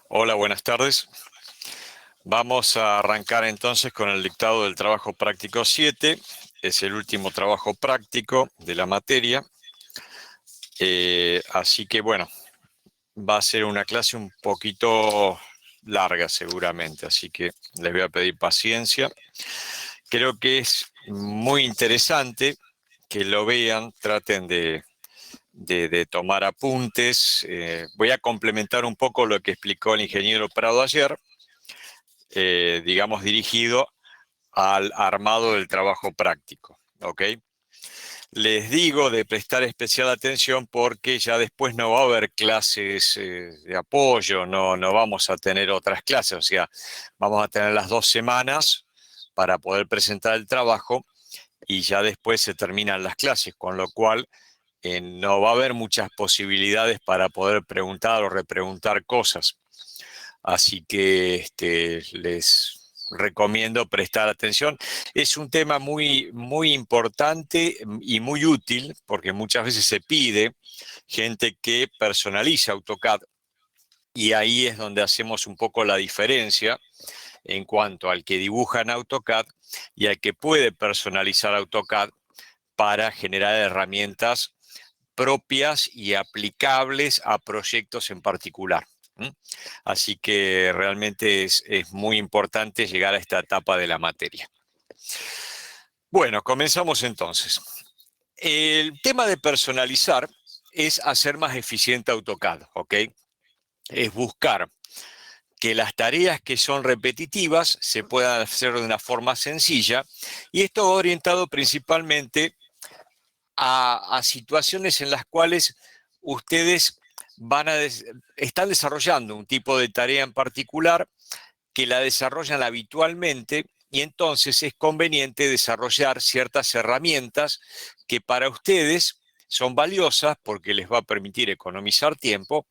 Hola, buenas tardes. Vamos a arrancar entonces con el dictado del trabajo práctico 7. Es el último trabajo práctico de la materia. Así que bueno, va a ser una clase un poquito larga seguramente, así que les voy a pedir paciencia. Creo que es muy interesante que lo vean, traten de tomar apuntes. Voy a complementar un poco lo que explicó el ingeniero Prado ayer, digamos dirigido al armado del trabajo práctico, ¿ok? Les digo de prestar especial atención porque ya después no va a haber clases de apoyo, no vamos a tener otras clases, o sea, vamos a tener las 2 semanas para poder presentar el trabajo y ya después se terminan las clases, con lo cual no va a haber muchas posibilidades para poder preguntar o repreguntar cosas. Así que les recomiendo prestar atención. Es un tema muy importante y muy útil porque muchas veces se pide gente que personaliza AutoCAD y ahí es donde hacemos un poco la diferencia en cuanto al que dibuja en AutoCAD y al que puede personalizar AutoCAD para generar herramientas propias y aplicables a proyectos en particular. Así que realmente es muy importante llegar a esta etapa de la materia. Bueno, comenzamos entonces. El tema de personalizar es hacer más eficiente AutoCAD, ¿ok? Es buscar que las tareas que son repetitivas se puedan hacer de una forma sencilla, y esto va orientado principalmente a situaciones en las cuales ustedes están desarrollando un tipo de tarea en particular que la desarrollan habitualmente, y entonces es conveniente desarrollar ciertas herramientas que para ustedes son valiosas porque les va a permitir economizar tiempo,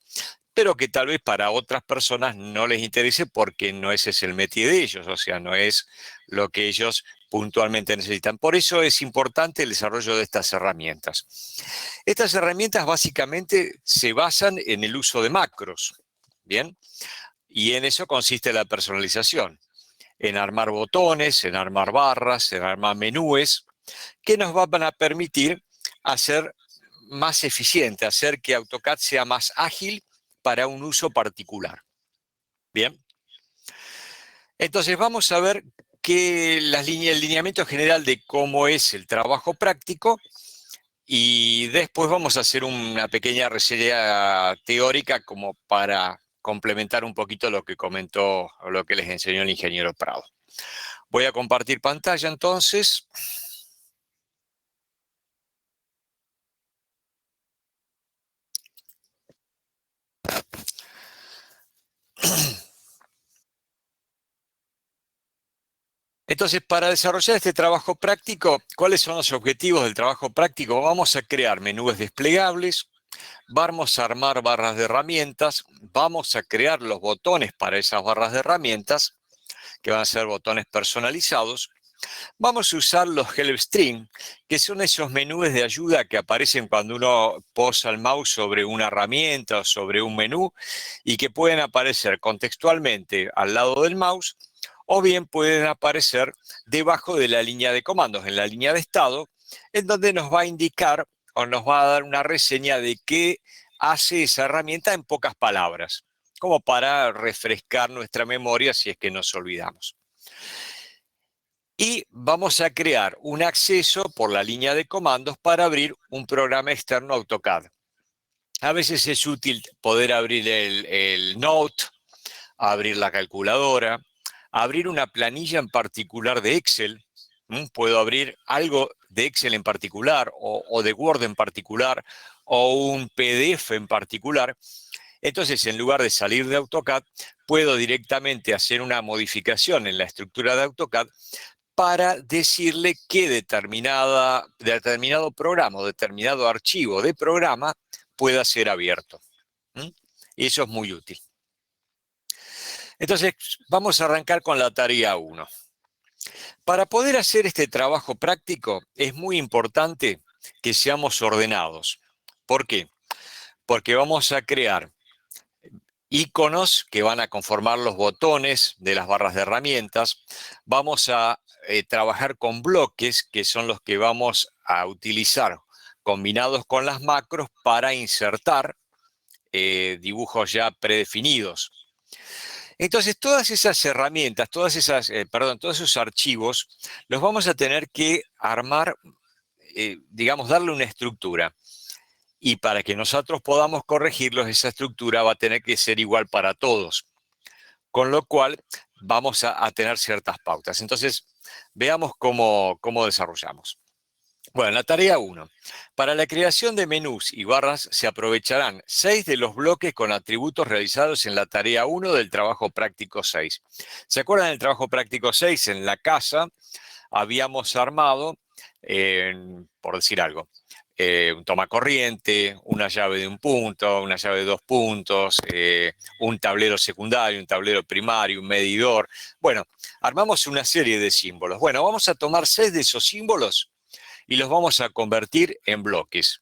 pero que tal vez para otras personas no les interese porque no ese es el métier de ellos, o sea, no es lo que ellos puntualmente necesitan. Por eso es importante el desarrollo de estas herramientas. Estas herramientas básicamente se basan en el uso de macros, ¿bien? Y en eso consiste la personalización, en armar botones, en armar barras, en armar menúes, que nos van a permitir hacer más eficiente, hacer que AutoCAD sea más ágil para un uso particular. Bien. Entonces vamos a ver el lineamiento general de cómo es el trabajo práctico, y después vamos a hacer una pequeña reseña teórica como para complementar un poquito lo que comentó o lo que les enseñó el ingeniero Prado. Voy a compartir pantalla entonces. Entonces, para desarrollar este trabajo práctico, ¿cuáles son los objetivos del trabajo práctico? Vamos a crear menús desplegables, vamos a armar barras de herramientas, vamos a crear los botones para esas barras de herramientas, que van a ser botones personalizados. Vamos a usar los help string, que son esos menús de ayuda que aparecen cuando uno posa el mouse sobre una herramienta o sobre un menú, y que pueden aparecer contextualmente al lado del mouse, o bien pueden aparecer debajo de la línea de comandos, en la línea de estado, en donde nos va a indicar o nos va a dar una reseña de qué hace esa herramienta en pocas palabras, como para refrescar nuestra memoria si es que nos olvidamos. Y vamos a crear un acceso por la línea de comandos para abrir un programa externo AutoCAD. A veces es útil poder abrir el Note, abrir la calculadora, abrir una planilla en particular de Excel. Puedo abrir algo de Excel en particular o de Word en particular o un PDF en particular. Entonces, en lugar de salir de AutoCAD, puedo directamente hacer una modificación en la estructura de AutoCAD para decirle que determinado programa o determinado archivo de programa pueda ser abierto. Y eso es muy útil. Entonces, vamos a arrancar con la tarea 1. Para poder hacer este trabajo práctico, es muy importante que seamos ordenados. ¿Por qué? Porque vamos a crear iconos que van a conformar los botones de las barras de herramientas. Vamos a trabajar con bloques, que son los que vamos a utilizar combinados con las macros para insertar dibujos ya predefinidos. Entonces, todas esas herramientas, todos esos archivos, los vamos a tener que armar, digamos, darle una estructura. Y para que nosotros podamos corregirlos, esa estructura va a tener que ser igual para todos. Con lo cual, vamos a tener ciertas pautas. Entonces, veamos cómo desarrollamos. Bueno, la tarea 1. Para la creación de menús y barras se aprovecharán 6 de los bloques con atributos realizados en la tarea 1 del trabajo práctico 6. ¿Se acuerdan del trabajo práctico 6? En la casa habíamos armado, por decir algo, un tomacorriente, una llave de un punto, una llave de 2 puntos, un tablero secundario, un tablero primario, un medidor. Bueno, armamos una serie de símbolos. Bueno, vamos a tomar 6 de esos símbolos y los vamos a convertir en bloques.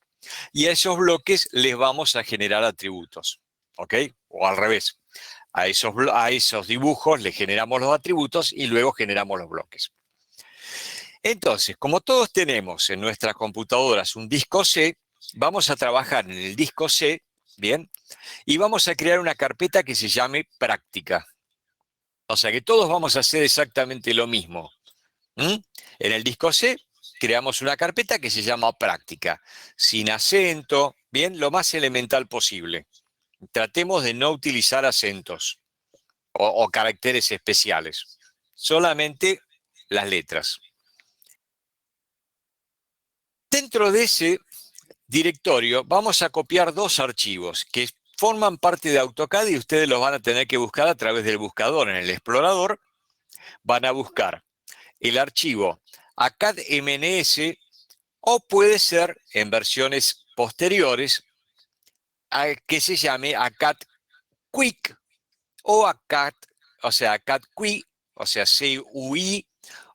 Y a esos bloques les vamos a generar atributos, ¿ok? O al revés. A esos dibujos les generamos los atributos y luego generamos los bloques. Entonces, como todos tenemos en nuestras computadoras un disco C, vamos a trabajar en el disco C, ¿bien? Y vamos a crear una carpeta que se llame práctica. O sea que todos vamos a hacer exactamente lo mismo. En el disco C creamos una carpeta que se llama práctica, sin acento, bien, lo más elemental posible. Tratemos de no utilizar acentos o caracteres especiales, solamente las letras. Dentro de ese directorio vamos a copiar 2 archivos que forman parte de AutoCAD y ustedes los van a tener que buscar a través del buscador. En el explorador van a buscar el archivo ACAD-MNS, o puede ser en versiones posteriores que se llame ACAD Quick o ACAD, o sea, ACAD Qui, o sea, CUI,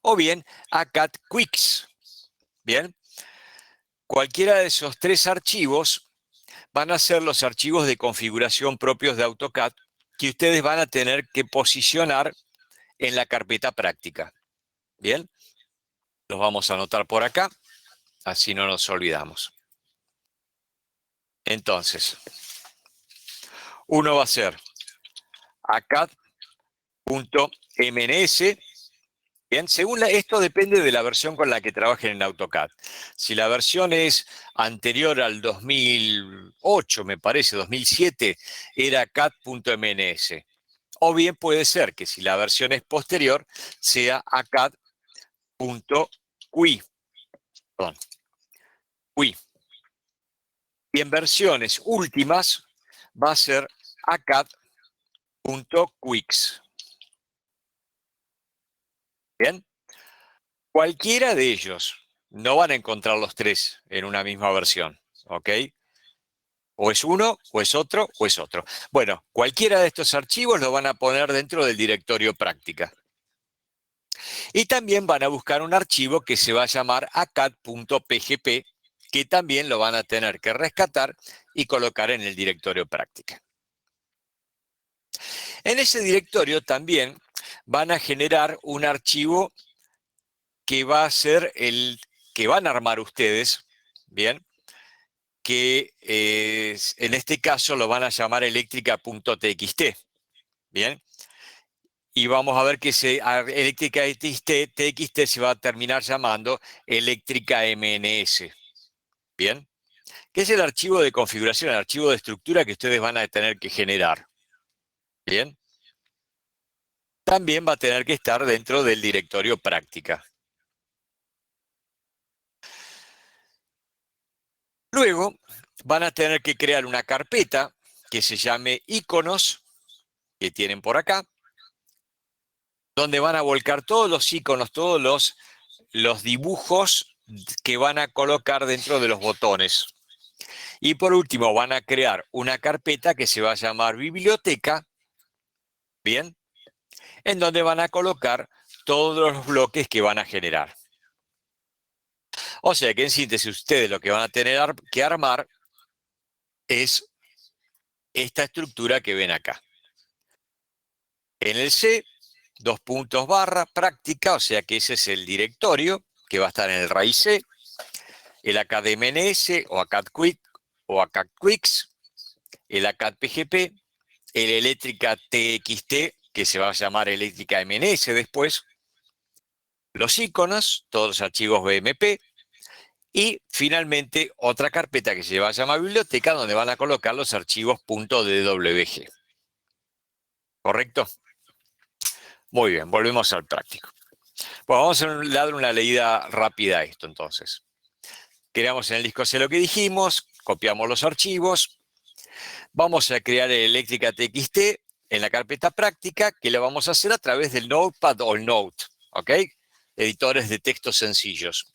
o bien ACAD Quicks. Bien, cualquiera de esos 3 archivos van a ser los archivos de configuración propios de AutoCAD que ustedes van a tener que posicionar en la carpeta práctica. Bien, los vamos a anotar por acá, así no nos olvidamos. Entonces, uno va a ser ACAD.MNS. Bien, esto depende de la versión con la que trabajen en AutoCAD. Si la versión es anterior al 2008, me parece, 2007, era CAD.MNS. O bien puede ser que si la versión es posterior, sea ACAD.QI. Perdón, QI. Y en versiones últimas va a ser ACAD.Quicks. Bien. Cualquiera de ellos, no van a encontrar los 3 en una misma versión, ¿ok? O es uno, o es otro, o es otro. Bueno, cualquiera de estos archivos lo van a poner dentro del directorio práctica. Y también van a buscar un archivo que se va a llamar acad.pgp, que también lo van a tener que rescatar y colocar en el directorio práctica. En ese directorio también van a generar un archivo que va a ser el que van a armar ustedes, ¿bien? Que en este caso lo van a llamar eléctrica.txt, ¿bien? Y vamos a ver que eléctrica.txt se va a terminar llamando eléctrica.mns, ¿bien? Que es el archivo de configuración, el archivo de estructura que ustedes van a tener que generar, ¿bien? También va a tener que estar dentro del directorio práctica. Luego van a tener que crear una carpeta que se llame iconos, que tienen por acá, donde van a volcar todos los iconos, todos los dibujos que van a colocar dentro de los botones. Y por último van a crear una carpeta que se va a llamar biblioteca, ¿bien? En donde van a colocar todos los bloques que van a generar. O sea que en síntesis ustedes lo que van a tener que armar es esta estructura que ven acá, En el C, dos puntos barra, práctica, o sea que ese es el directorio que va a estar en el raíz C, el ACAD-MNS o ACAD-Quick o ACAD-Quicks, el ACAD-PGP, el eléctrica TXT, que se va a llamar eléctrica MNS después, los iconos, todos los archivos BMP, y finalmente otra carpeta que se va a llamar biblioteca, donde van a colocar los archivos .dwg. ¿Correcto? Muy bien, volvemos al práctico. Bueno, vamos a dar una leída rápida a esto entonces. Creamos en el disco C lo que dijimos, copiamos los archivos, vamos a crear el eléctrica TXT en la carpeta práctica, que lo vamos a hacer a través del Notepad o el Note, ¿ok? Editores de textos sencillos.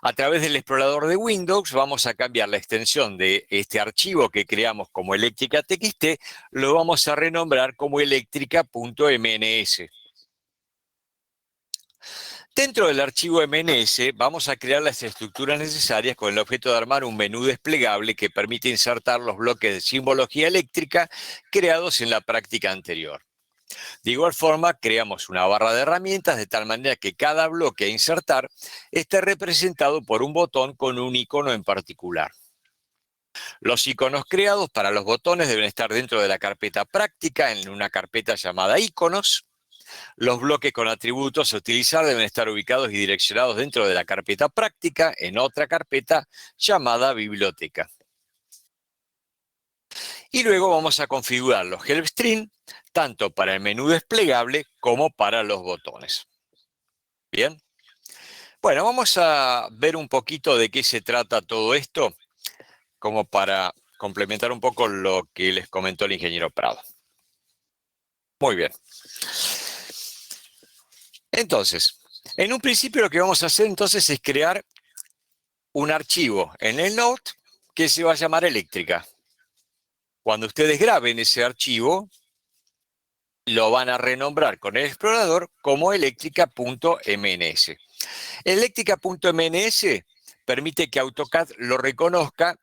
A través del explorador de Windows vamos a cambiar la extensión de este archivo que creamos como eléctrica TXT, lo vamos a renombrar como eléctrica.mns. Dentro del archivo MNS vamos a crear las estructuras necesarias con el objeto de armar un menú desplegable que permite insertar los bloques de simbología eléctrica creados en la práctica anterior. De igual forma, creamos una barra de herramientas de tal manera que cada bloque a insertar esté representado por un botón con un icono en particular. Los iconos creados para los botones deben estar dentro de la carpeta práctica en una carpeta llamada iconos. Los bloques con atributos a utilizar deben estar ubicados y direccionados dentro de la carpeta práctica en otra carpeta llamada biblioteca. Y luego vamos a configurar los help string tanto para el menú desplegable como para los botones. Bien. Bueno, vamos a ver un poquito de qué se trata todo esto, como para complementar un poco lo que les comentó el ingeniero Prado. Muy bien. Entonces, en un principio lo que vamos a hacer entonces es crear un archivo en el Note que se va a llamar eléctrica. Cuando ustedes graben ese archivo, lo van a renombrar con el explorador como eléctrica.mns. Eléctrica.mns permite que AutoCAD lo reconozca,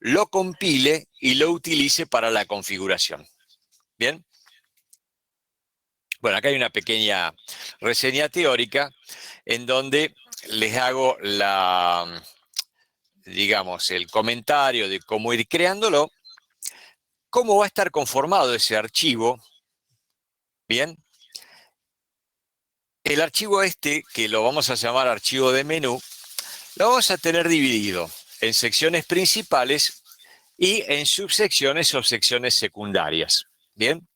lo compile y lo utilice para la configuración. ¿Bien? Bueno, acá hay una pequeña reseña teórica en donde les hago digamos, el comentario de cómo ir creándolo, cómo va a estar conformado ese archivo. Bien. El archivo este, que lo vamos a llamar archivo de menú, lo vamos a tener dividido en secciones principales y en subsecciones o secciones secundarias. Bien.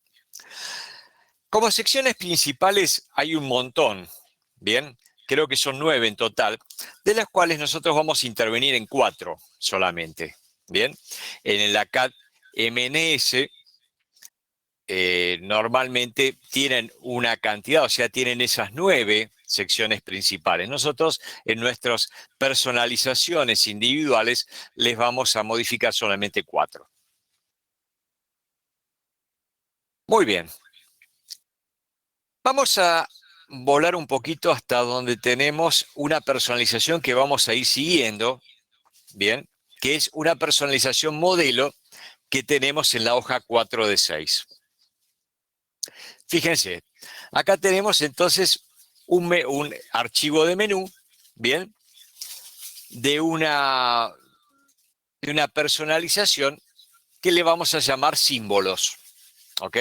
Como secciones principales hay un montón. Bien. Creo que son 9 en total, de las cuales nosotros vamos a intervenir en 4 solamente. Bien. En el ACAD MNS normalmente tienen una cantidad, o sea, tienen esas 9 secciones principales. Nosotros en nuestras personalizaciones individuales les vamos a modificar solamente 4. Muy bien. Vamos a volar un poquito hasta donde tenemos una personalización que vamos a ir siguiendo, bien, que es una personalización modelo que tenemos en la hoja 4 de 6. Fíjense, acá tenemos entonces un archivo de menú, bien, de una personalización que le vamos a llamar símbolos, ¿ok?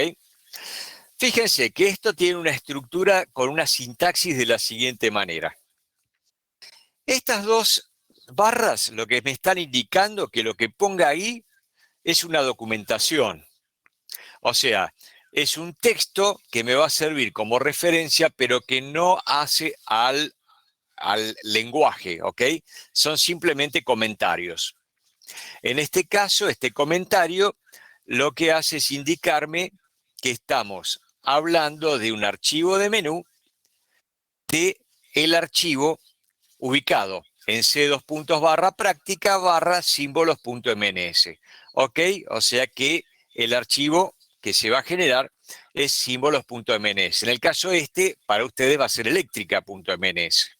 Fíjense que esto tiene una estructura con una sintaxis de la siguiente manera. Estas dos barras lo que me están indicando que lo que ponga ahí es una documentación. O sea, es un texto que me va a servir como referencia, pero que no hace al lenguaje, ¿ok? Son simplemente comentarios. En este caso, este comentario lo que hace es indicarme que estamos hablando de un archivo de menú de el archivo ubicado en c2 símbolos.mns. ¿Ok? O sea que el archivo que se va a generar es símbolos.mns. En el caso este, para ustedes va a ser eléctrica.mns.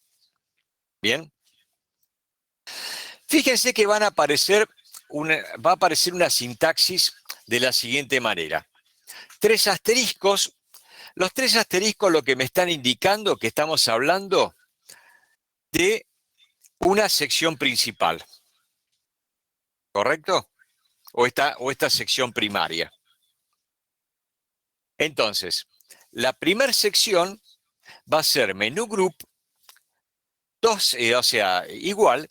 ¿Bien? Fíjense que va a aparecer una sintaxis de la siguiente manera. 3 asteriscos Los 3 asteriscos lo que me están indicando que estamos hablando de una sección principal, ¿correcto? O esta sección primaria. Entonces, la primera sección va a ser menú group, o sea, igual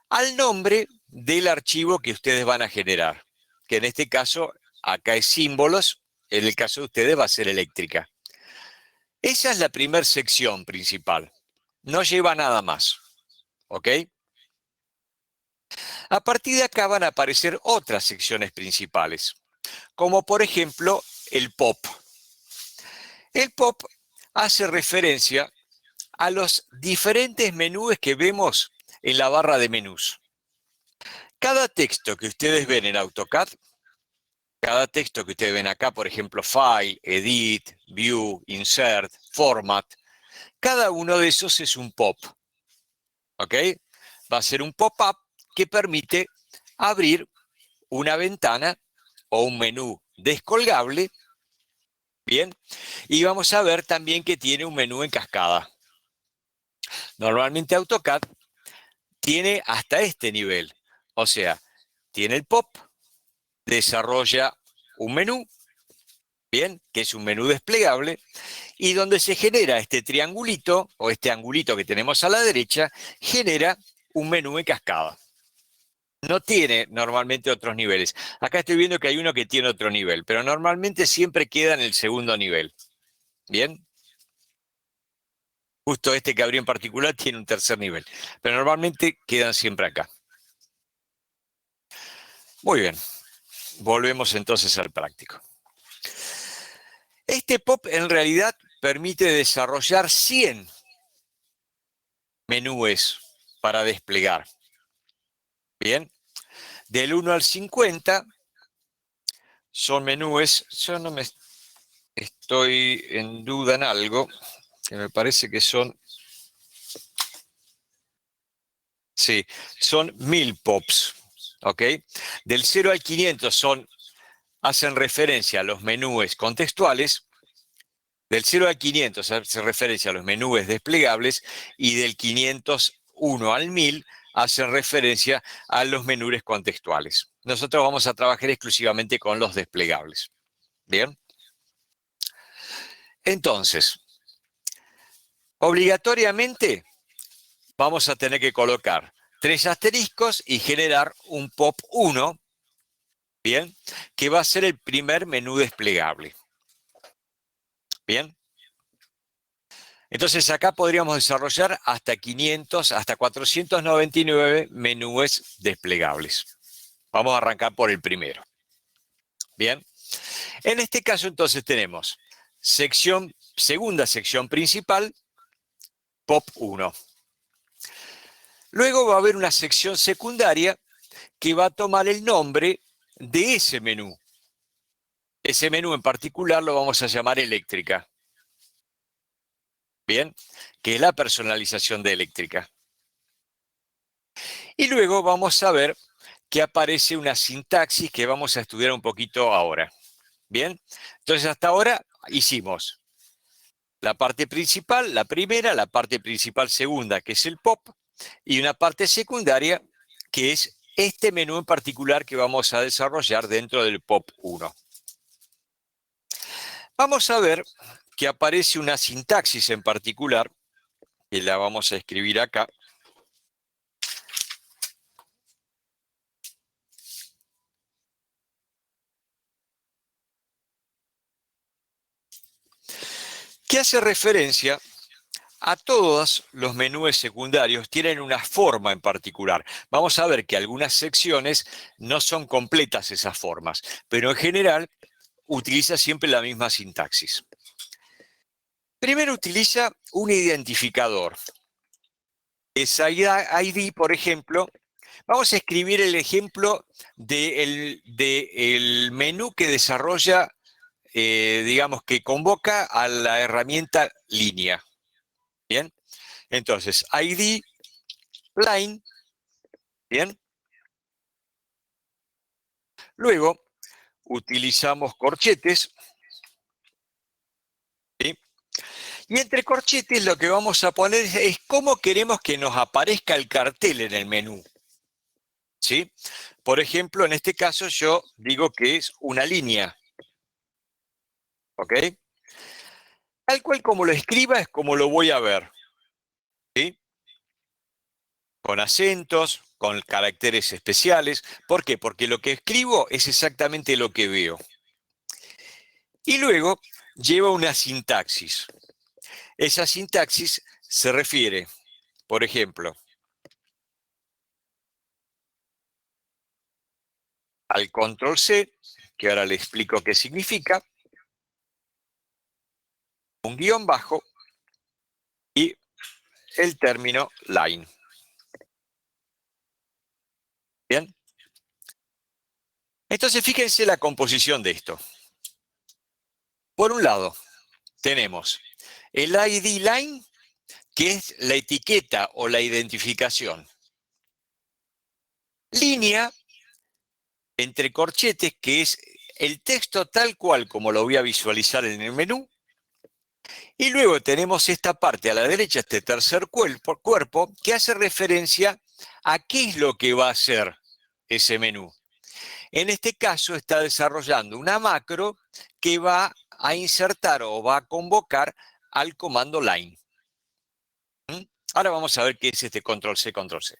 al nombre del archivo que ustedes van a generar, que en este caso acá es símbolos, en el caso de ustedes va a ser eléctrica. Esa es la primera sección principal, no lleva nada más, ¿ok? A partir de acá van a aparecer otras secciones principales, como por ejemplo el POP. El POP hace referencia a los diferentes menús que vemos en la barra de menús. Cada texto que ustedes ven en AutoCAD, cada texto que ustedes ven acá, por ejemplo, File, Edit, View, Insert, Format, cada uno de esos es un POP, ¿ok? Va a ser un pop-up que permite abrir una ventana o un menú descolgable, ¿bien? Y vamos a ver también que tiene un menú en cascada. Normalmente AutoCAD tiene hasta este nivel, o sea, tiene el pop, desarrolla un menú, bien, que es un menú desplegable, y donde se genera este triangulito, o este angulito que tenemos a la derecha, genera un menú en cascada. No tiene normalmente otros niveles. Acá estoy viendo que hay uno que tiene otro nivel, pero normalmente siempre queda en el segundo nivel. ¿Bien? Justo este que abrí en particular tiene un tercer nivel, pero normalmente quedan siempre acá. Muy bien, volvemos entonces al práctico. Este POP en realidad permite desarrollar 100 menús para desplegar. Bien, del 1 al 50 son menús. Yo no me estoy en duda en algo, que me parece que son, sí, son 1000 POPs, ¿ok? Del 0 al 500 hacen referencia a los menús contextuales. Del 0 al 500 hace referencia a los menús desplegables y del 501 al 1000 hacen referencia a los menús contextuales. Nosotros vamos a trabajar exclusivamente con los desplegables. ¿Bien? Entonces, obligatoriamente vamos a tener que colocar 3 asteriscos y generar un POP 1, ¿bien? Que va a ser el primer menú desplegable. ¿Bien? Entonces acá podríamos desarrollar hasta 500, hasta 499 menús desplegables. Vamos a arrancar por el primero. Bien. En este caso entonces tenemos segunda sección principal, POP 1. Luego va a haber una sección secundaria que va a tomar el nombre de ese menú. Ese menú en particular lo vamos a llamar eléctrica. Bien, que es la personalización de eléctrica. Y luego vamos a ver que aparece una sintaxis que vamos a estudiar un poquito ahora. Bien, entonces hasta ahora hicimos la parte principal, la primera, la parte principal segunda, que es el POP, y una parte secundaria, que es este menú en particular que vamos a desarrollar dentro del POP 1. Vamos a ver que aparece una sintaxis en particular, que la vamos a escribir acá. Que hace referencia a todos los menús secundarios, tienen una forma en particular. Vamos a ver que algunas secciones no son completas esas formas, pero en general utiliza siempre la misma sintaxis. Primero utiliza un identificador. Es ID, por ejemplo. Vamos a escribir el ejemplo del menú que desarrolla, digamos, que convoca a la herramienta línea. Bien, entonces ID line, bien. Luego utilizamos corchetes, Y entre corchetes lo que vamos a poner es cómo queremos que nos aparezca el cartel en el menú. ¿Sí? Por ejemplo, en este caso yo digo que es una línea. ¿Ok? Tal cual como lo escriba es como lo voy a ver. ¿Sí? Con acentos, con caracteres especiales. ¿Por qué? Porque lo que escribo es exactamente lo que veo. Y luego lleva una sintaxis. Esa sintaxis se refiere, por ejemplo, al control C, que ahora le explico qué significa, un guión bajo y el término line. ¿Bien? Entonces fíjense la composición de esto. Por un lado, tenemos el ID line, que es la etiqueta o la identificación. Línea, entre corchetes, que es el texto tal cual como lo voy a visualizar en el menú. Y luego tenemos esta parte a la derecha, este tercer cuerpo, que hace referencia a qué es lo que va a hacer ese menú. En este caso está desarrollando una macro que va a insertar o va a convocar al comando line. Ahora vamos a ver qué es este control C, control C.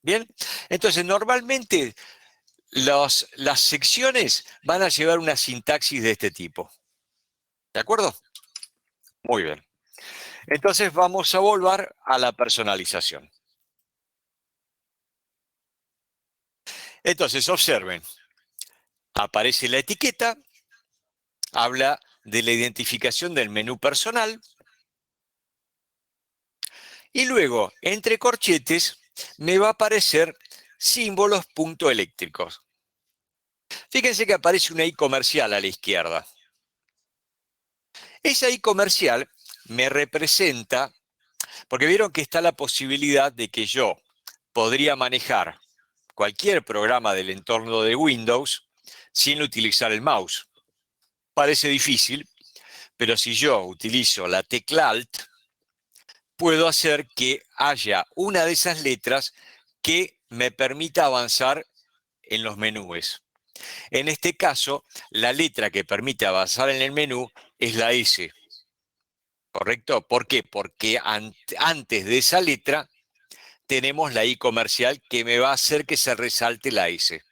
Bien, entonces normalmente las secciones van a llevar una sintaxis de este tipo. ¿De acuerdo? Muy bien. Entonces vamos a volver a la personalización. Entonces observen, aparece la etiqueta, habla de la identificación del menú personal, y luego, entre corchetes, me va a aparecer símbolos puntoeléctricos. Fíjense que aparece una I comercial a la izquierda. Esa I comercial me representa, porque vieron que está la posibilidad de que yo podría manejar cualquier programa del entorno de Windows sin utilizar el mouse. Parece difícil, pero si yo utilizo la tecla Alt, puedo hacer que haya una de esas letras que me permita avanzar en los menús. En este caso, la letra que permite avanzar en el menú es la S. ¿Correcto? ¿Por qué? Porque antes de esa letra tenemos la I comercial que me va a hacer que se resalte la S.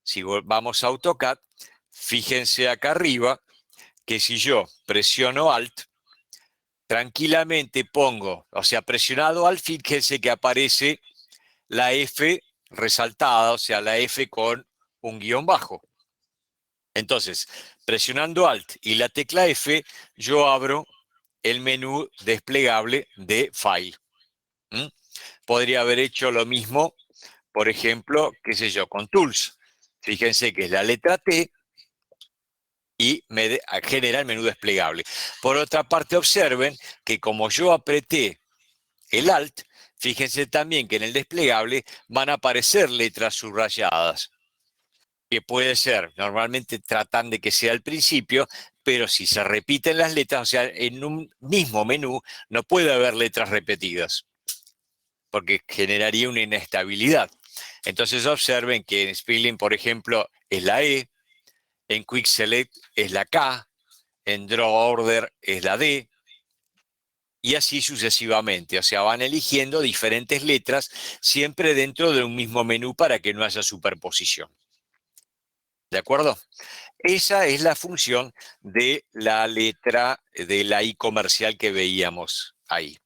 Si vamos a AutoCAD, fíjense acá arriba que si yo presiono Alt, tranquilamente pongo, o sea, presionado Alt, fíjense que aparece la F resaltada, o sea, la F con un guión bajo. Entonces, presionando Alt y la tecla F, yo abro el menú desplegable de File. Podría haber hecho lo mismo, por ejemplo, qué sé yo, con Tools. Fíjense que es la letra T y me genera el menú desplegable. Por otra parte, observen que como yo apreté el Alt, fíjense también que en el desplegable van a aparecer letras subrayadas, que puede ser, normalmente tratan de que sea al principio, pero si se repiten las letras, o sea, en un mismo menú no puede haber letras repetidas, porque generaría una inestabilidad. Entonces observen que en Spelling, por ejemplo, es la E, en Quick Select es la K, en Draw Order es la D, y así sucesivamente. O sea, van eligiendo diferentes letras siempre dentro de un mismo menú para que no haya superposición. ¿De acuerdo? Esa es la función de la letra de la I comercial que veíamos ahí.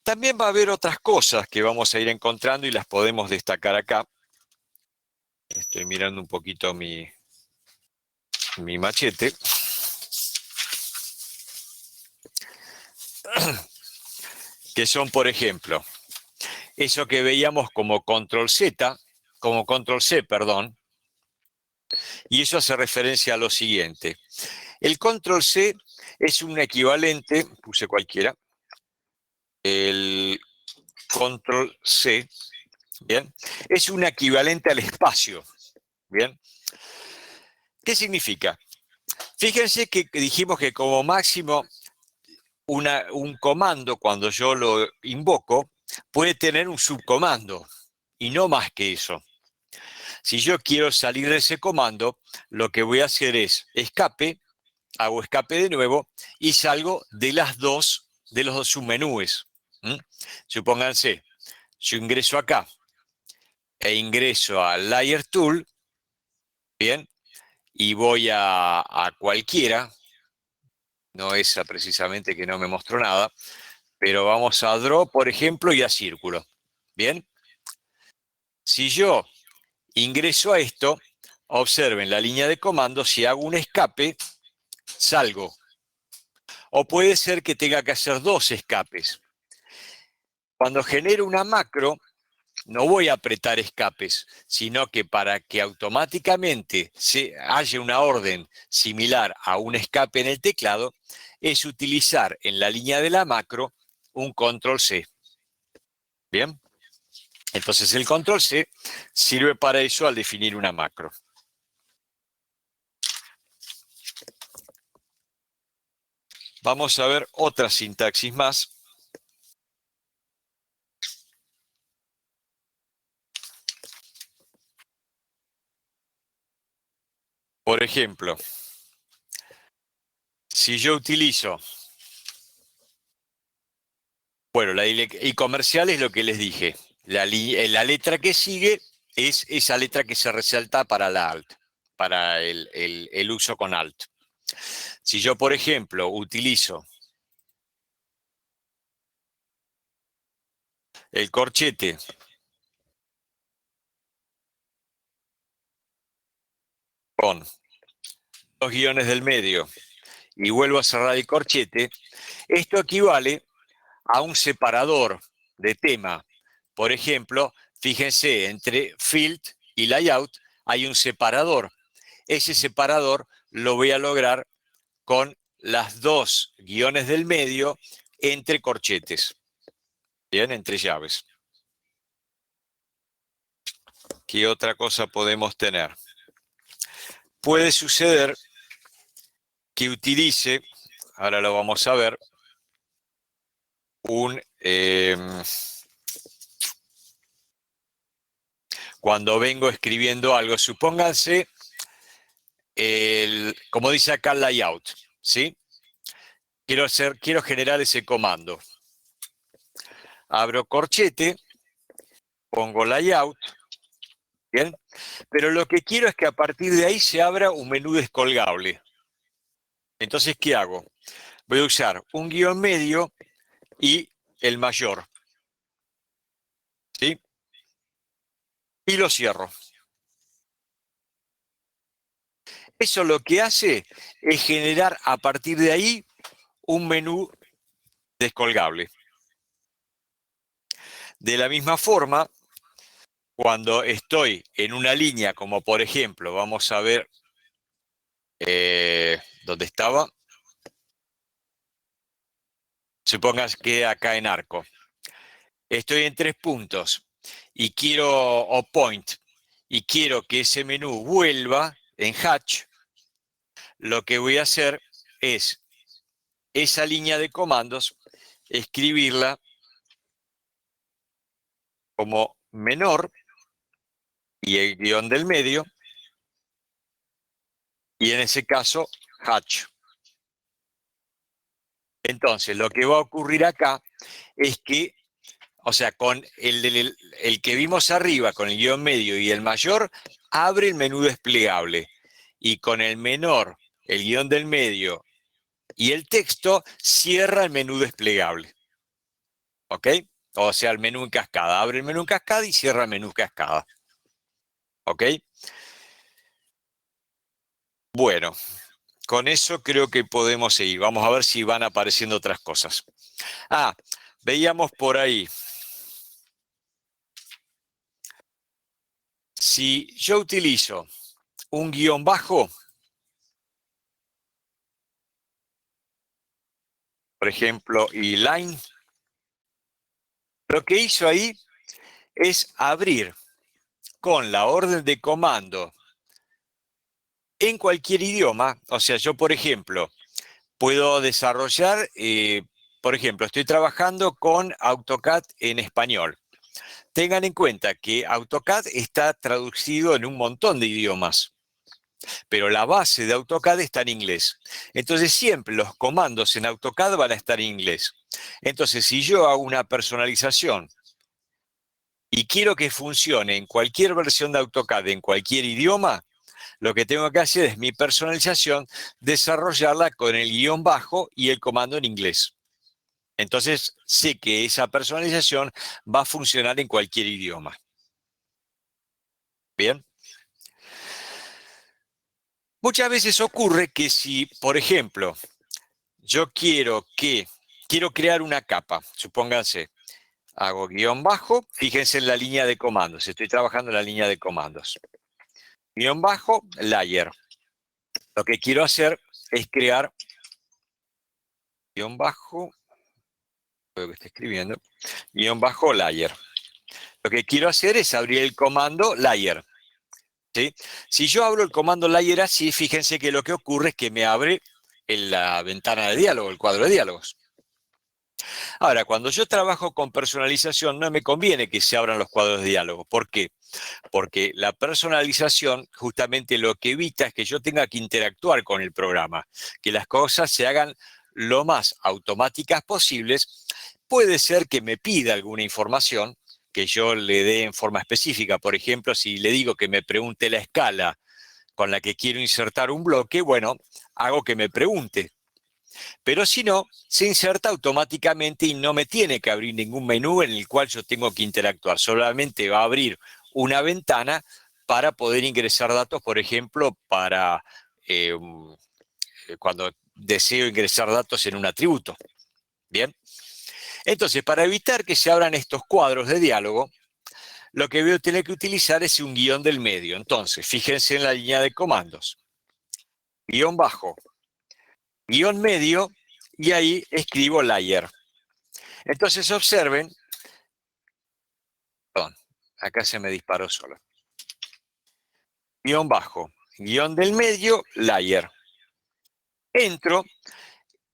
También va a haber otras cosas que vamos a ir encontrando y las podemos destacar acá. Estoy mirando un poquito mi machete. Que son, por ejemplo, eso que veíamos como control Z, como control C, perdón, y eso hace referencia a lo siguiente. El control C es un equivalente, puse cualquiera, el control C, ¿bien? Es un equivalente al espacio, ¿bien? ¿Qué significa? Fíjense que dijimos que como máximo un comando, cuando yo lo invoco, puede tener un subcomando y no más que eso. Si yo quiero salir de ese comando, lo que voy a hacer es escape, hago escape de nuevo y salgo de los dos submenúes. ¿Mm? Supónganse, yo ingreso acá e ingreso al Layer Tool, bien, y voy a cualquiera, no esa precisamente que no me mostró nada, pero vamos a Draw, por ejemplo, y a Círculo. Bien, si yo ingreso a esto, observen la línea de comando, si hago un escape, salgo. O puede ser que tenga que hacer dos escapes. Cuando genero una macro, no voy a apretar escapes, sino que para que automáticamente haya una orden similar a un escape en el teclado, es utilizar en la línea de la macro un control C. Bien, entonces el control C sirve para eso al definir una macro. Vamos a ver otra sintaxis más. Por ejemplo, si yo utilizo, bueno, y comercial es lo que les dije. La letra que sigue es esa letra que se resalta para la alt, para el uso con alt. Si yo, por ejemplo, utilizo el corchete con dos guiones del medio y vuelvo a cerrar el corchete, esto equivale a un separador de tema. Por ejemplo, fíjense, entre field y layout hay un separador. Ese separador lo voy a lograr con las dos guiones del medio entre corchetes. Bien, entre llaves. ¿Qué otra cosa podemos tener? Puede suceder que utilice, ahora lo vamos a ver, cuando vengo escribiendo algo, supónganse, como dice acá el layout, ¿sí? Quiero generar ese comando. Abro corchete, pongo layout, ¿bien? Pero lo que quiero es que a partir de ahí se abra un menú descolgable. Entonces, ¿qué hago? Voy a usar un guión medio y el mayor, ¿sí? Y lo cierro. Eso lo que hace es generar a partir de ahí un menú descolgable. De la misma forma, cuando estoy en una línea, como por ejemplo, vamos a ver dónde estaba. Supongas que acá en arco. Estoy en 3 puntos y quiero, o point, y quiero que ese menú vuelva en hatch. Lo que voy a hacer es esa línea de comandos, escribirla como menor y el guión del medio, y en ese caso, hatch. Entonces, lo que va a ocurrir acá es que, o sea, con el que vimos arriba, con el guión medio y el mayor, abre el menú desplegable. Y con el menor, el guión del medio y el texto, cierra el menú desplegable. ¿Ok? O sea, el menú en cascada. Abre el menú en cascada y cierra el menú en cascada. ¿Ok? Bueno, con eso creo que podemos seguir. Vamos a ver si van apareciendo otras cosas. Veíamos por ahí. Si yo utilizo un guión bajo, por ejemplo, y line, lo que hizo ahí es abrir con la orden de comando en cualquier idioma. O sea, yo, por ejemplo, puedo desarrollar por ejemplo, estoy trabajando con AutoCAD en español. Tengan en cuenta que AutoCAD está traducido en un montón de idiomas, pero la base de AutoCAD está en inglés. Entonces siempre los comandos en AutoCAD van a estar en inglés. Entonces si yo hago una personalización y quiero que funcione en cualquier versión de AutoCAD, en cualquier idioma, lo que tengo que hacer es mi personalización, desarrollarla con el guión bajo y el comando en inglés. Entonces sé que esa personalización va a funcionar en cualquier idioma. Bien. Muchas veces ocurre que si, por ejemplo, yo quiero crear una capa, supónganse, hago guión bajo, fíjense en la línea de comandos, estoy trabajando en la línea de comandos. Guión bajo, layer. Lo que quiero hacer es crear guión bajo, lo que está escribiendo, guión bajo layer. Lo que quiero hacer es abrir el comando layer. ¿Sí? Si yo abro el comando layer así, fíjense que lo que ocurre es que me abre en la ventana de diálogo, el cuadro de diálogos. Ahora, cuando yo trabajo con personalización, no me conviene que se abran los cuadros de diálogo. ¿Por qué? Porque la personalización justamente lo que evita es que yo tenga que interactuar con el programa, que las cosas se hagan lo más automáticas posibles. Puede ser que me pida alguna información que yo le dé en forma específica. Por ejemplo, si le digo que me pregunte la escala con la que quiero insertar un bloque, bueno, hago que me pregunte. Pero si no, se inserta automáticamente y no me tiene que abrir ningún menú en el cual yo tengo que interactuar. Solamente va a abrir una ventana para poder ingresar datos, por ejemplo, para cuando deseo ingresar datos en un atributo. Bien. Entonces, para evitar que se abran estos cuadros de diálogo, lo que voy a tener que utilizar es un guión del medio. Entonces, fíjense en la línea de comandos. Guión bajo, guión medio, y ahí escribo layer. Entonces observen, perdón, acá se me disparó solo. Guión bajo, guión del medio, layer. Entro,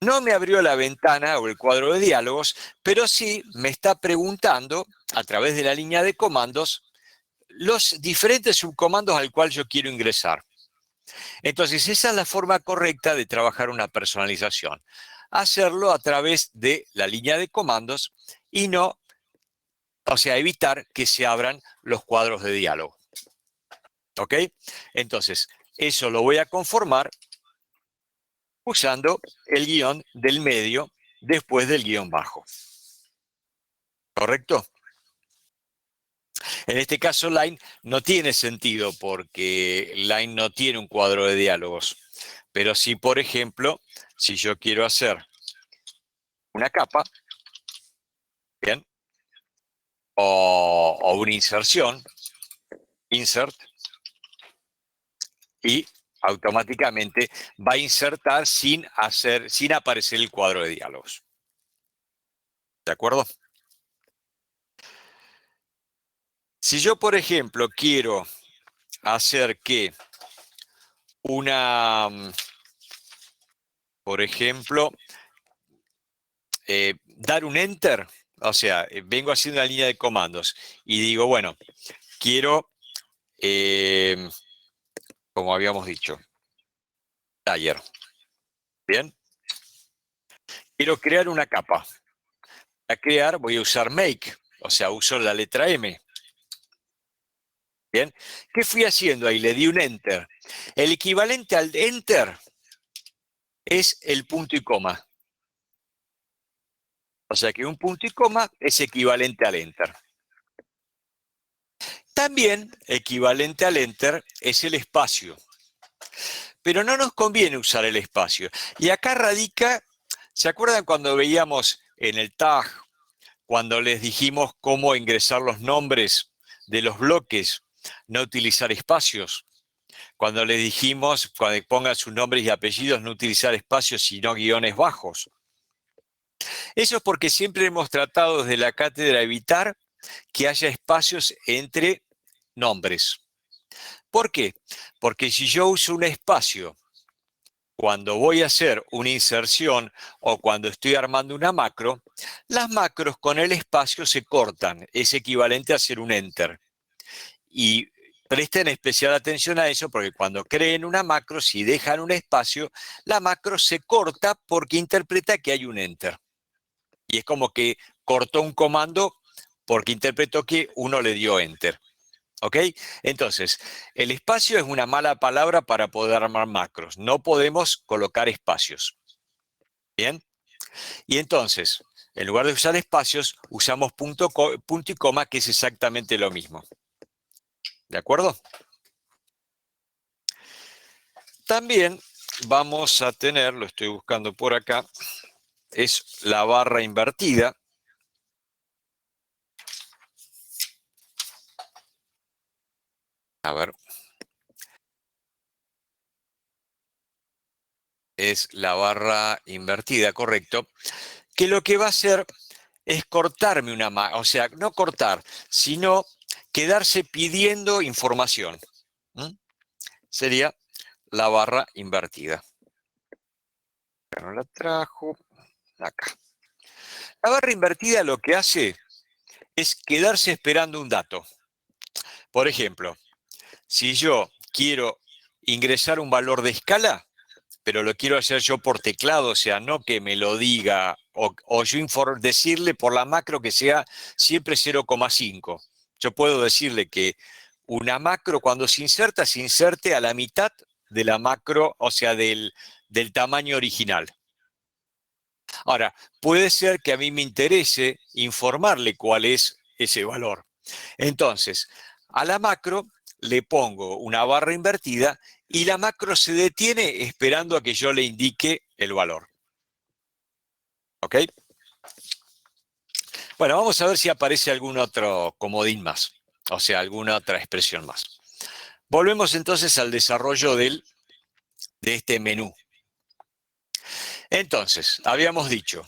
no me abrió la ventana o el cuadro de diálogos, pero sí me está preguntando a través de la línea de comandos los diferentes subcomandos al cual yo quiero ingresar. Entonces esa es la forma correcta de trabajar una personalización. Hacerlo a través de la línea de comandos y no, o sea, evitar que se abran los cuadros de diálogo. ¿Ok? Entonces, eso lo voy a conformar usando el guión del medio después del guión bajo. ¿Correcto? En este caso, line no tiene sentido porque line no tiene un cuadro de diálogos. Pero sí, por ejemplo, si yo quiero hacer una capa, ¿bien? O una inserción, insert, y automáticamente va a insertar sin aparecer el cuadro de diálogos. ¿De acuerdo? Si yo, por ejemplo, quiero hacer que por ejemplo, dar un enter, o sea, vengo haciendo una línea de comandos y digo, bueno, quiero, como habíamos dicho, layer. Bien. Quiero crear una capa. Para crear voy a usar make, o sea, uso la letra M. Bien. ¿Qué fui haciendo ahí? Le di un enter. El equivalente al enter es el punto y coma. O sea que un punto y coma es equivalente al enter. También equivalente al enter es el espacio. Pero no nos conviene usar el espacio. Y acá radica, ¿se acuerdan cuando veíamos en el tag, cuando les dijimos cómo ingresar los nombres de los bloques, no utilizar espacios? Cuando les dijimos, cuando pongan sus nombres y apellidos, no utilizar espacios, sino guiones bajos. Eso es porque siempre hemos tratado desde la cátedra evitar que haya espacios entre nombres. ¿Por qué? Porque si yo uso un espacio cuando voy a hacer una inserción o cuando estoy armando una macro, las macros con el espacio se cortan. Es equivalente a hacer un enter. Y presten especial atención a eso porque cuando creen una macro, si dejan un espacio, la macro se corta porque interpreta que hay un enter. Y es como que cortó un comando porque interpretó que uno le dio enter. ¿Ok? Entonces, el espacio es una mala palabra para poder armar macros. No podemos colocar espacios. ¿Bien? Y entonces, en lugar de usar espacios, usamos punto y coma, que es exactamente lo mismo. ¿De acuerdo? También vamos a tener, lo estoy buscando por acá, es la barra invertida. A ver. Es la barra invertida, correcto. Que lo que va a hacer es cortarme una macro, o sea, no cortar, sino quedarse pidiendo información. ¿Mm? Sería la barra invertida. No la trajo acá. La barra invertida lo que hace es quedarse esperando un dato. Por ejemplo, si yo quiero ingresar un valor de escala, pero lo quiero hacer yo por teclado, o sea, no que me lo diga, o yo decirle por la macro que sea siempre 0,5. Yo puedo decirle que una macro cuando se inserte a la mitad de la macro, o sea, del tamaño original. Ahora, puede ser que a mí me interese informarle cuál es ese valor. Entonces, a la macro le pongo una barra invertida y la macro se detiene esperando a que yo le indique el valor. ¿Ok? Bueno, vamos a ver si aparece algún otro comodín más, o sea, alguna otra expresión más. Volvemos entonces al desarrollo de este menú. Entonces, habíamos dicho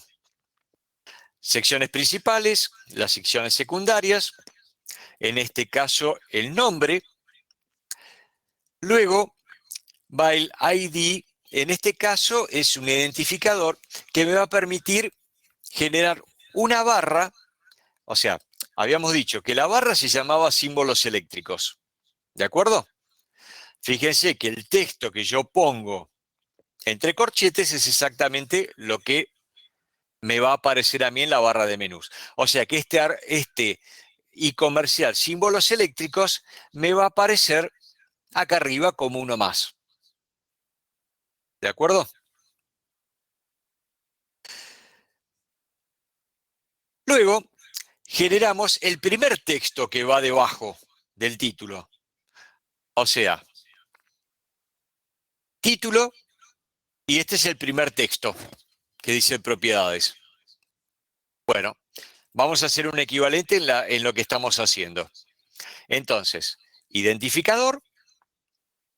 secciones principales, las secciones secundarias, en este caso el nombre, luego va el ID, en este caso es un identificador que me va a permitir generar una barra, o sea, habíamos dicho que la barra se llamaba símbolos eléctricos, ¿de acuerdo? Fíjense que el texto que yo pongo entre corchetes es exactamente lo que me va a aparecer a mí en la barra de menús. O sea que este e-comercial símbolos eléctricos me va a aparecer acá arriba como uno más. ¿De acuerdo? Luego generamos el primer texto que va debajo del título. O sea, título, y este es el primer texto que dice propiedades. Bueno, vamos a hacer un equivalente en lo que estamos haciendo. Entonces, identificador.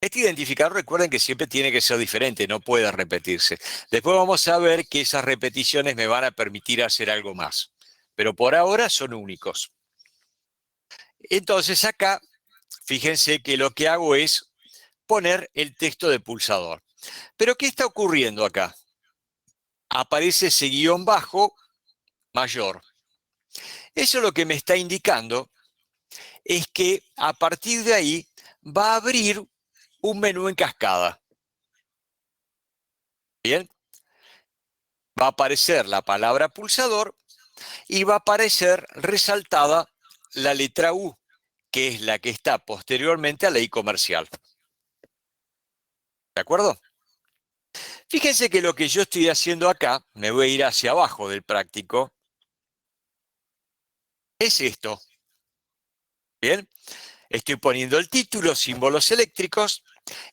Este identificador, recuerden que siempre tiene que ser diferente, no puede repetirse. Después vamos a ver que esas repeticiones me van a permitir hacer algo más. Pero por ahora son únicos. Entonces acá, fíjense que lo que hago es poner el texto de pulsador. Pero ¿qué está ocurriendo acá? Aparece ese guión bajo mayor. Eso lo que me está indicando es que a partir de ahí va a abrir un menú en cascada. ¿Bien? Va a aparecer la palabra pulsador y va a aparecer resaltada la letra U, que es la que está posteriormente a la I comercial. ¿De acuerdo? Fíjense que lo que yo estoy haciendo acá, me voy a ir hacia abajo del práctico, es esto. ¿Bien? Estoy poniendo el título, símbolos eléctricos,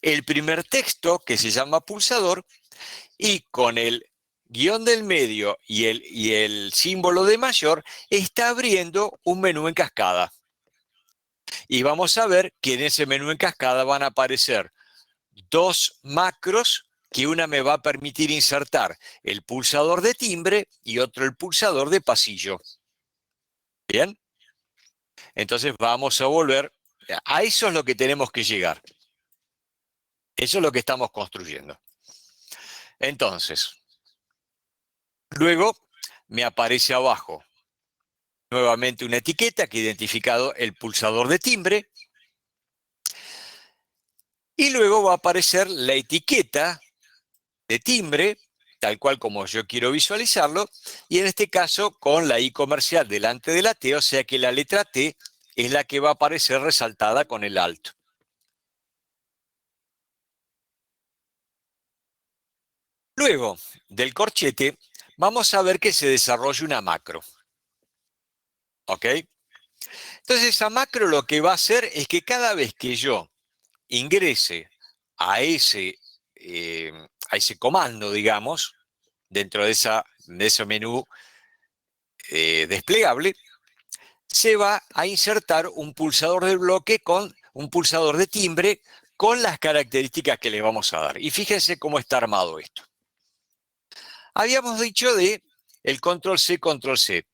el primer texto, que se llama pulsador, y con el guión del medio y el símbolo de mayor, está abriendo un menú en cascada. Y vamos a ver que en ese menú en cascada van a aparecer dos macros, que una me va a permitir insertar el pulsador de timbre y otro el pulsador de pasillo. ¿Bien? Entonces vamos a volver. A eso es lo que tenemos que llegar. Eso es lo que estamos construyendo. Entonces, luego me aparece abajo nuevamente una etiqueta que ha identificado el pulsador de timbre. Y luego va a aparecer la etiqueta de timbre, tal cual como yo quiero visualizarlo, y en este caso con la I comercial delante de la T, o sea que la letra T es la que va a aparecer resaltada con el alto. Luego del corchete, vamos a ver que se desarrolla una macro. ¿Ok? Entonces esa macro lo que va a hacer es que cada vez que yo ingrese a eh, a ese comando, digamos, dentro de ese menú desplegable, se va a insertar un pulsador de bloque con un pulsador de timbre con las características que le vamos a dar. Y fíjense cómo está armado esto. Habíamos dicho de el control C, control C.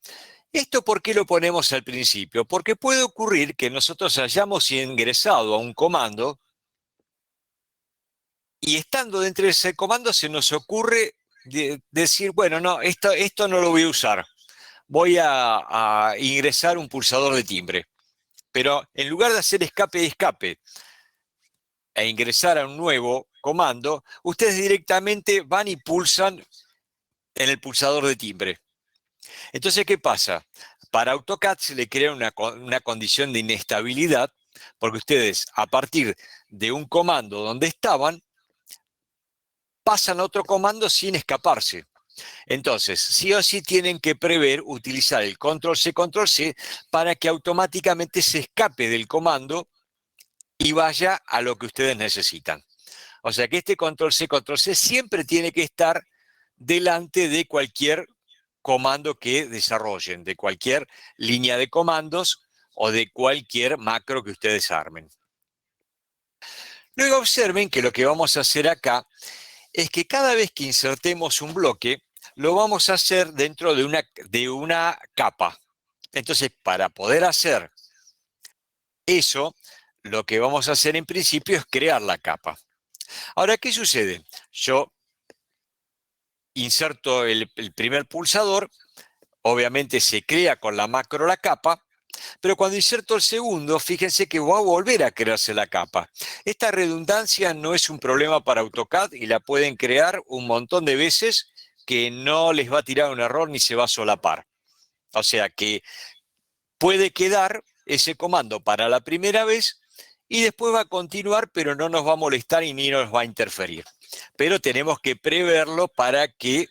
¿Esto por qué lo ponemos al principio? Porque puede ocurrir que nosotros hayamos ingresado a un comando y estando dentro de ese comando se nos ocurre decir, bueno, no, esto no lo voy a usar. Voy a ingresar un pulsador de timbre. Pero en lugar de hacer escape de escape e ingresar a un nuevo comando, ustedes directamente van y pulsan en el pulsador de timbre. Entonces, ¿qué pasa? Para AutoCAD se le crea una condición de inestabilidad, porque ustedes, a partir de un comando donde estaban, pasan a otro comando sin escaparse. Entonces, sí o sí tienen que prever utilizar el control C, para que automáticamente se escape del comando y vaya a lo que ustedes necesitan. O sea que este control C siempre tiene que estar delante de cualquier comando que desarrollen, de cualquier línea de comandos o de cualquier macro que ustedes armen. Luego observen que lo que vamos a hacer acá es que cada vez que insertemos un bloque, lo vamos a hacer dentro de una capa. Entonces, para poder hacer eso, lo que vamos a hacer en principio es crear la capa. Ahora, ¿qué sucede? Yo inserto el primer pulsador, obviamente se crea con la macro la capa, pero cuando inserto el segundo, fíjense que va a volver a crearse la capa. Esta redundancia no es un problema para AutoCAD y la pueden crear un montón de veces que no les va a tirar un error ni se va a solapar. O sea que puede quedar ese comando para la primera vez y después va a continuar, pero no nos va a molestar y ni nos va a interferir. Pero tenemos que preverlo para que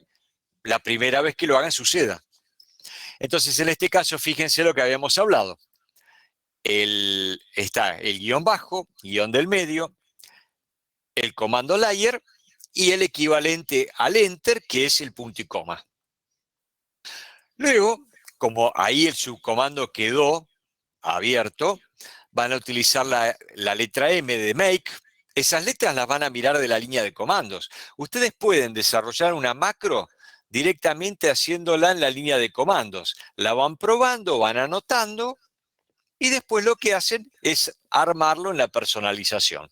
la primera vez que lo hagan suceda. Entonces, en este caso, fíjense lo que habíamos hablado. Está el guión bajo, guión del medio, el comando layer y el equivalente al enter, que es el punto y coma. Luego, como ahí el subcomando quedó abierto, van a utilizar la letra M de make. Esas letras las van a mirar de la línea de comandos. Ustedes pueden desarrollar una macro directamente haciéndola en la línea de comandos. La van probando, van anotando y después lo que hacen es armarlo en la personalización.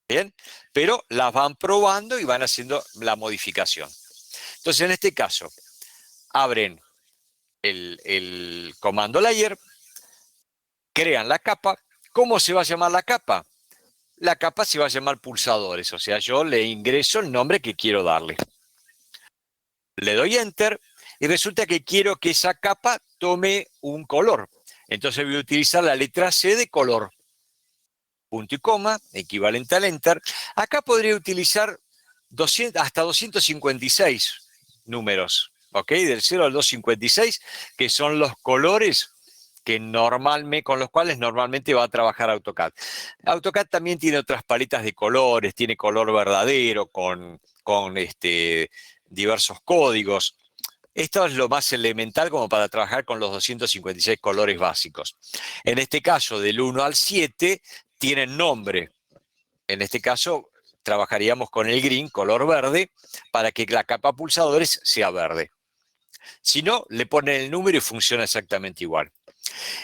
¿Bien? Pero las van probando y van haciendo la modificación. Entonces, en este caso, abren el comando layer, crean la capa. ¿Cómo se va a llamar la capa? La capa se va a llamar pulsadores, o sea, yo le ingreso el nombre que quiero darle. Le doy Enter y resulta que quiero que esa capa tome un color. Entonces voy a utilizar la letra C de color. Punto y coma, equivalente al Enter. Acá podría utilizar hasta 256 números, ¿ok? Del 0 al 256, que son los colores con los cuales normalmente va a trabajar AutoCAD. AutoCAD también tiene otras paletas de colores, tiene color verdadero con diversos códigos. Esto es lo más elemental como para trabajar con los 256 colores básicos. En este caso, del 1 al 7, tienen nombre. En este caso, trabajaríamos con el green, color verde, para que la capa pulsadores sea verde. Si no, le ponen el número y funciona exactamente igual.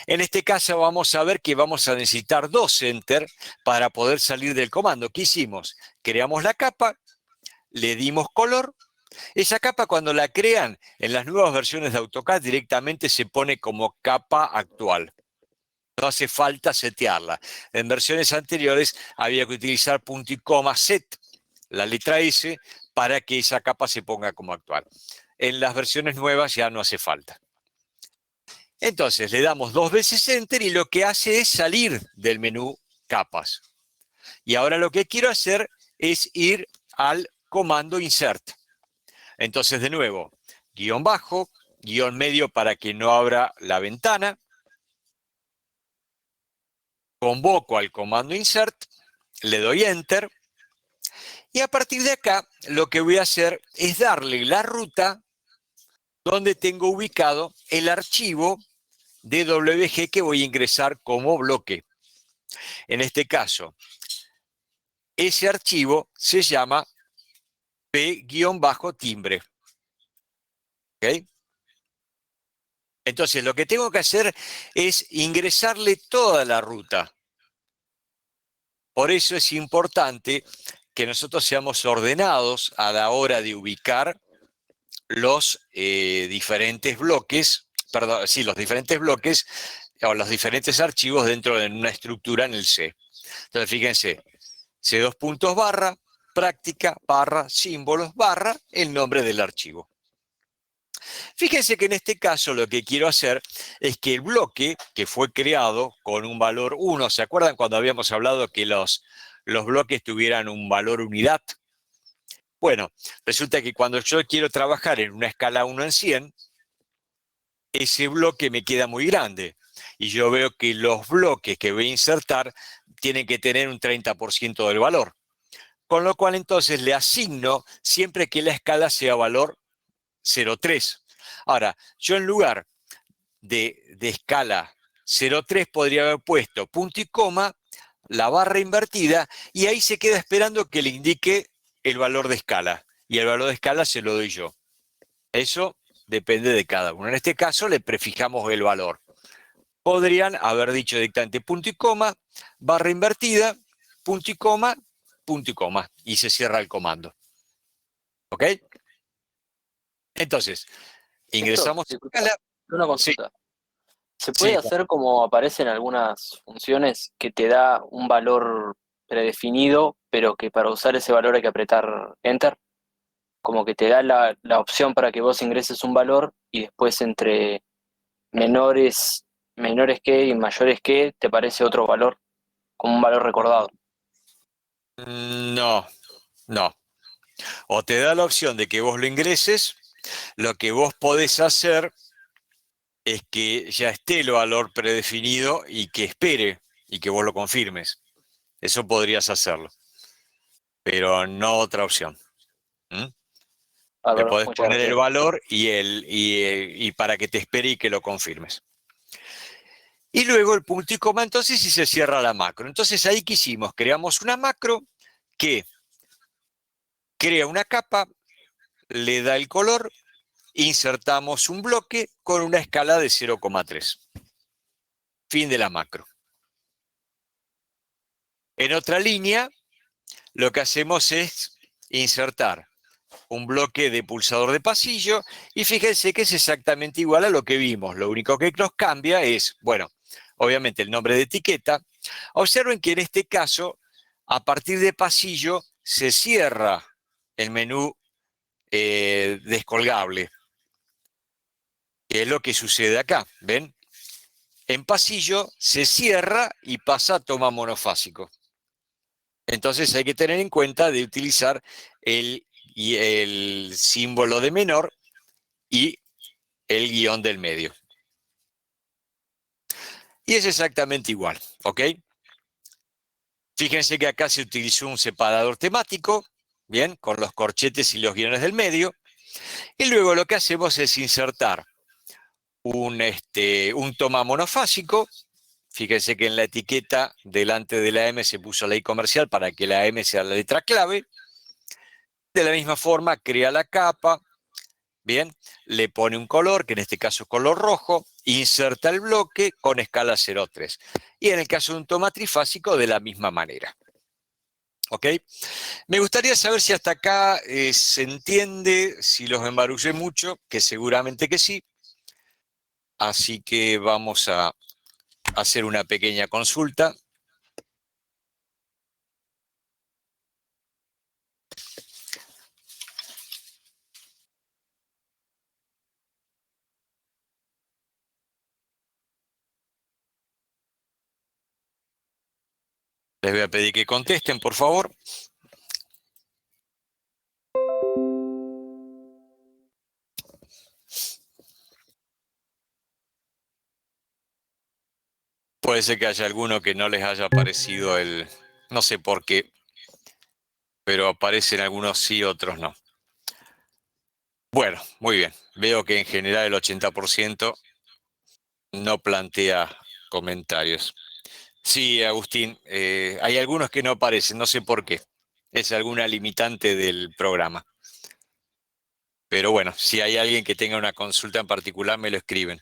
En este caso vamos a ver que vamos a necesitar 2 Enter para poder salir del comando. ¿Qué hicimos? Creamos la capa, le dimos color. Esa capa, cuando la crean en las nuevas versiones de AutoCAD, directamente se pone como capa actual. No hace falta setearla. En versiones anteriores había que utilizar punto y coma set, la letra S, para que esa capa se ponga como actual. En las versiones nuevas ya no hace falta. Entonces le damos 2 veces Enter y lo que hace es salir del menú capas. Y ahora lo que quiero hacer es ir al comando Insert. Entonces, de nuevo, guión bajo, guión medio para que no abra la ventana. Convoco al comando Insert, le doy Enter. Y a partir de acá, lo que voy a hacer es darle la ruta donde tengo ubicado el archivo DWG que voy a ingresar como bloque. En este caso, ese archivo se llama P-timbre. ¿Ok? Entonces, lo que tengo que hacer es ingresarle toda la ruta. Por eso es importante que nosotros seamos ordenados a la hora de ubicar los diferentes bloques, perdón, sí, los diferentes bloques o los diferentes archivos dentro de una estructura en el C. Entonces, fíjense, C2 puntos barra, práctica, barra, símbolos, barra, el nombre del archivo. Fíjense que en este caso lo que quiero hacer es que el bloque que fue creado con un valor 1, ¿se acuerdan cuando habíamos hablado que los bloques tuvieran un valor unidad? Bueno, resulta que cuando yo quiero trabajar en una escala 1 en 100, ese bloque me queda muy grande. Y yo veo que los bloques que voy a insertar tienen que tener un 30% del valor. Con lo cual entonces le asigno siempre que la escala sea valor 0,3. Ahora, yo en lugar de escala 0,3 podría haber puesto punto y coma, la barra invertida, y ahí se queda esperando que le indique el valor de escala. Y el valor de escala se lo doy yo. Eso depende de cada uno. En este caso le prefijamos el valor. Podrían haber dicho directamente punto y coma, barra invertida, punto y coma, y se cierra el comando. ¿Ok? Entonces, ingresamos a escala. Una Sí, consulta. ¿Se puede sí. hacer como aparecen algunas funciones que te da un valor predefinido, pero que para usar ese valor hay que apretar Enter? Como que te da la opción para que vos ingreses un valor y después entre menores que y mayores que te parece otro valor, como un valor recordado. No, no. O te da la opción de que vos lo ingreses, lo que vos podés hacer es que ya esté el valor predefinido y que espere y que vos lo confirmes. Eso podrías hacerlo, pero no otra opción. ¿Mm? A Le ver, podés muchas poner el gracias. valor y para que te espere y que lo confirmes. Y luego el punto y coma, entonces, y se cierra la macro. Entonces, ahí que hicimos, creamos una macro que crea una capa, le da el color, insertamos un bloque con una escala de 0,3. Fin de la macro. En otra línea, lo que hacemos es insertar un bloque de pulsador de pasillo y fíjense que es exactamente igual a lo que vimos. Lo único que nos cambia es, bueno, obviamente el nombre de etiqueta. Observen que en este caso, a partir de pasillo, se cierra el menú descolgable, que es lo que sucede acá, ¿ven? En pasillo se cierra y pasa a toma monofásico. Entonces hay que tener en cuenta de utilizar el símbolo de menor y el guión del medio. Y es exactamente igual, ¿ok? Fíjense que acá se utilizó un separador temático, bien, con los corchetes y los guiones del medio. Y luego lo que hacemos es insertar un toma monofásico. Fíjense que en la etiqueta delante de la M se puso la I comercial para que la M sea la letra clave. De la misma forma, crea la capa, bien, le pone un color, que en este caso es color rojo, inserta el bloque con escala 0,3. Y en el caso de un toma trifásico, de la misma manera. ¿Ok? Me gustaría saber si hasta acá se entiende, si los embarullé mucho, que seguramente que sí. Así que vamos a hacer una pequeña consulta. Les voy a pedir que contesten, por favor. Puede ser que haya alguno que no les haya parecido el... No sé por qué, pero aparecen algunos sí, otros no. Bueno, muy bien. Veo que en general el 80% no plantea comentarios. Sí, Agustín, hay algunos que no aparecen, no sé por qué. Es alguna limitante del programa. Pero bueno, si hay alguien que tenga una consulta en particular, me lo escriben.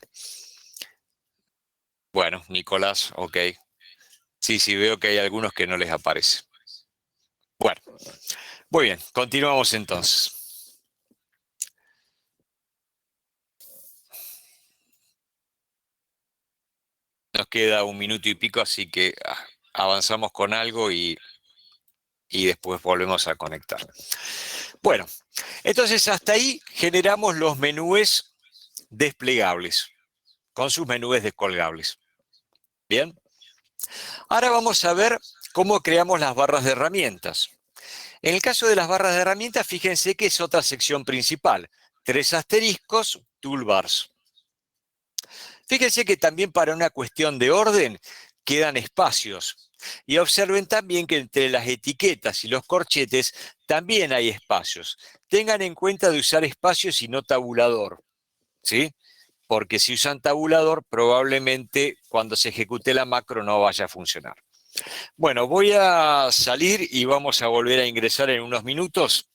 Bueno, Nicolás, ok. Sí, sí, veo que hay algunos que no les aparece. Bueno, muy bien, continuamos entonces. Nos queda un minuto y pico, así que avanzamos con algo y después volvemos a conectar. Bueno, entonces hasta ahí generamos los menúes desplegables, con sus menúes descolgables. Bien, ahora vamos a ver cómo creamos las barras de herramientas. En el caso de las barras de herramientas, fíjense que es otra sección principal. 3 asteriscos, toolbars. Fíjense que también para una cuestión de orden quedan espacios. Y observen también que entre las etiquetas y los corchetes también hay espacios. Tengan en cuenta de usar espacios y no tabulador, ¿sí? Porque si usan tabulador, probablemente cuando se ejecute la macro no vaya a funcionar. Bueno, voy a salir y vamos a volver a ingresar en unos minutos.